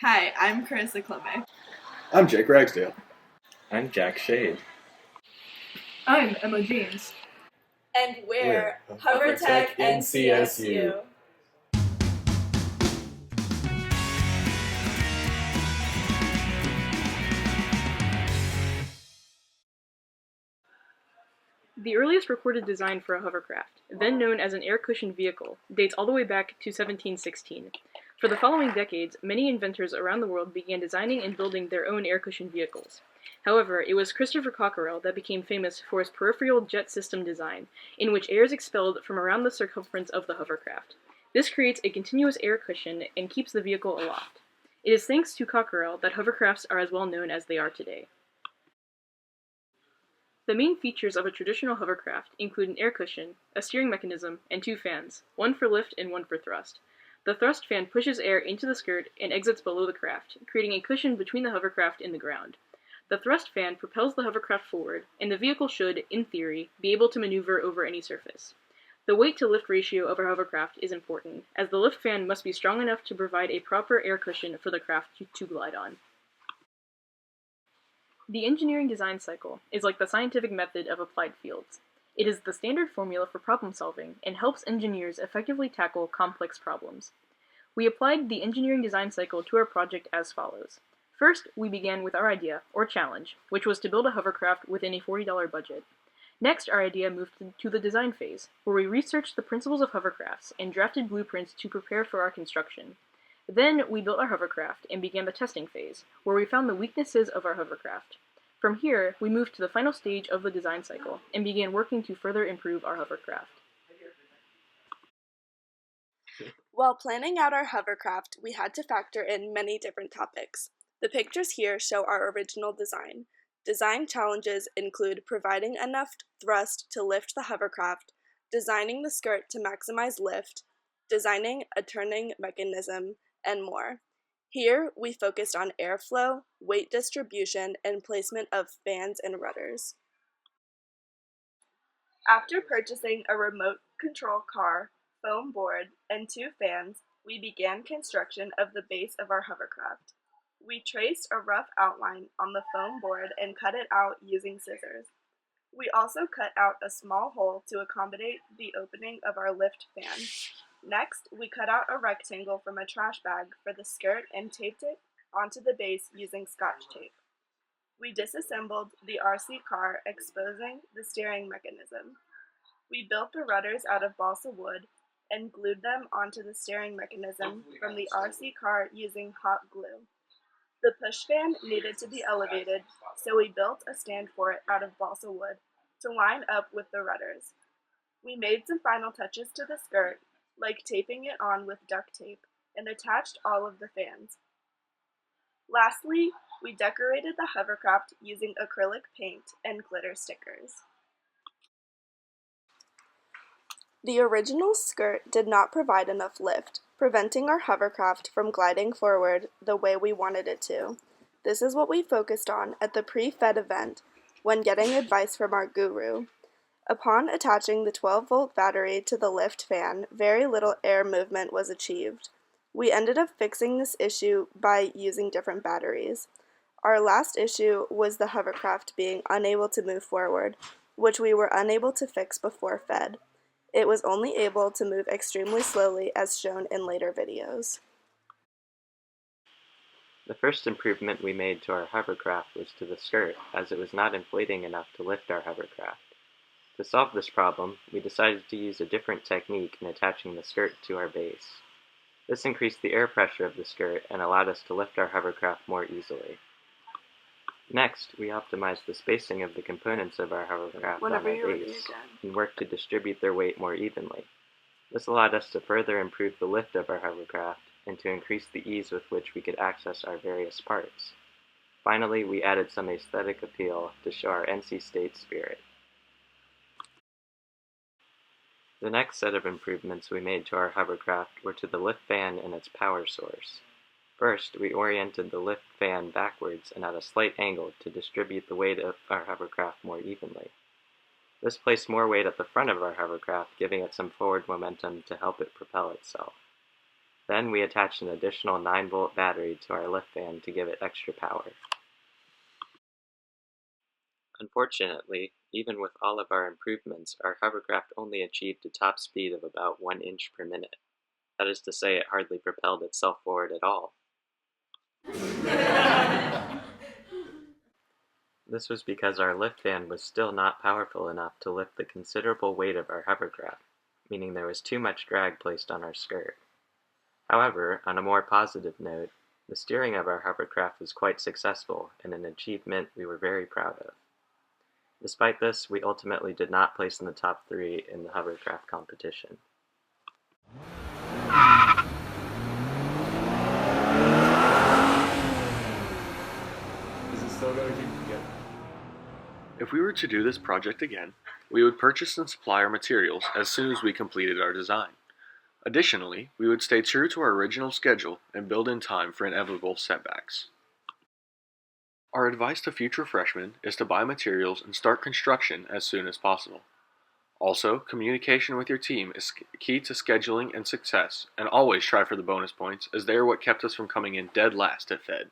Hi, I'm Carissa Clement. I'm Jake Ragsdale. I'm Jack Shade. I'm Emma James. And we're HoverTech HoverTech NCSU. NCSU. The earliest recorded design for a hovercraft, then known as an air-cushioned vehicle, dates all the way back to 1716. For the following decades, many inventors around the world began designing and building their own air-cushioned vehicles. However, it was Christopher Cockerell that became famous for his peripheral jet system design, in which air is expelled from around the circumference of the hovercraft. This creates a continuous air cushion and keeps the vehicle aloft. It is thanks to Cockerell that hovercrafts are as well known as they are today. The main features of a traditional hovercraft include an air cushion, a steering mechanism, and two fans, one for lift and one for thrust. The thrust fan pushes air into the skirt and exits below the craft, creating a cushion between the hovercraft and the ground. The thrust fan propels the hovercraft forward, and the vehicle should, in theory, be able to maneuver over any surface. The weight-to-lift ratio of a hovercraft is important, as the lift fan must be strong enough to provide a proper air cushion for the craft to glide on. The engineering design cycle is like the scientific method of applied fields. It is the standard formula for problem solving and helps engineers effectively tackle complex problems. We applied the engineering design cycle to our project as follows. First, we began with our idea, or challenge, which was to build a hovercraft within a $40 budget. Next, our idea moved to the design phase, where we researched the principles of hovercrafts and drafted blueprints to prepare for our construction. Then, we built our hovercraft and began the testing phase, where we found the weaknesses of our hovercraft. From here, we moved to the final stage of the design cycle and began working to further improve our hovercraft. While planning out our hovercraft, we had to factor in many different topics. The pictures here show our original design. Design challenges include providing enough thrust to lift the hovercraft, designing the skirt to maximize lift, designing a turning mechanism, and more. Here, we focused on airflow, weight distribution, and placement of fans and rudders. After purchasing a remote control car, foam board, and two fans, we began construction of the base of our hovercraft. We traced a rough outline on the foam board and cut it out using scissors. We also cut out a small hole to accommodate the opening of our lift fan. Next, we cut out a rectangle from a trash bag for the skirt and taped it onto the base using Scotch tape. We disassembled the RC car, exposing the steering mechanism. We built the rudders out of balsa wood and glued them onto the steering mechanism from the RC car using hot glue. The push fan needed to be elevated, so we built a stand for it out of balsa wood to line up with the rudders. We made some final touches to the skirt, like taping it on with duct tape, and attached all of the fans. Lastly, we decorated the hovercraft using acrylic paint and glitter stickers. The original skirt did not provide enough lift, preventing our hovercraft from gliding forward the way we wanted it to. This is what we focused on at the pre-FEDD event when getting advice from our guru. Upon attaching the 12-volt battery to the lift fan, very little air movement was achieved. We ended up fixing this issue by using different batteries. Our last issue was the hovercraft being unable to move forward, which we were unable to fix before FEDD. It was only able to move extremely slowly as shown in later videos. The first improvement we made to our hovercraft was to the skirt, as it was not inflating enough to lift our hovercraft. To solve this problem, we decided to use a different technique in attaching the skirt to our base. This increased the air pressure of the skirt and allowed us to lift our hovercraft more easily. Next, we optimized the spacing of the components of our hovercraft on our base and worked to distribute their weight more evenly. This allowed us to further improve the lift of our hovercraft and to increase the ease with which we could access our various parts. Finally, we added some aesthetic appeal to show our NC State spirit. The next set of improvements we made to our hovercraft were to the lift fan and its power source. First, we oriented the lift fan backwards and at a slight angle to distribute the weight of our hovercraft more evenly. This placed more weight at the front of our hovercraft, giving it some forward momentum to help it propel itself. Then we attached an additional 9-volt battery to our lift fan to give it extra power. Unfortunately, even with all of our improvements, our hovercraft only achieved a top speed of about 1 inch per minute. That is to say, it hardly propelled itself forward at all. This was because our lift fan was still not powerful enough to lift the considerable weight of our hovercraft, meaning there was too much drag placed on our skirt. However, on a more positive note, the steering of our hovercraft was quite successful and an achievement we were very proud of. Despite this, we ultimately did not place in the top 3 in the hovercraft competition. Is it still going to keep together? If we were to do this project again, we would purchase and supply our materials as soon as we completed our design. Additionally, we would stay true to our original schedule and build in time for inevitable setbacks. Our advice to future freshmen is to buy materials and start construction as soon as possible. Also, communication with your team is key to scheduling and success, and always try for the bonus points, as they are what kept us from coming in dead last at FEDD.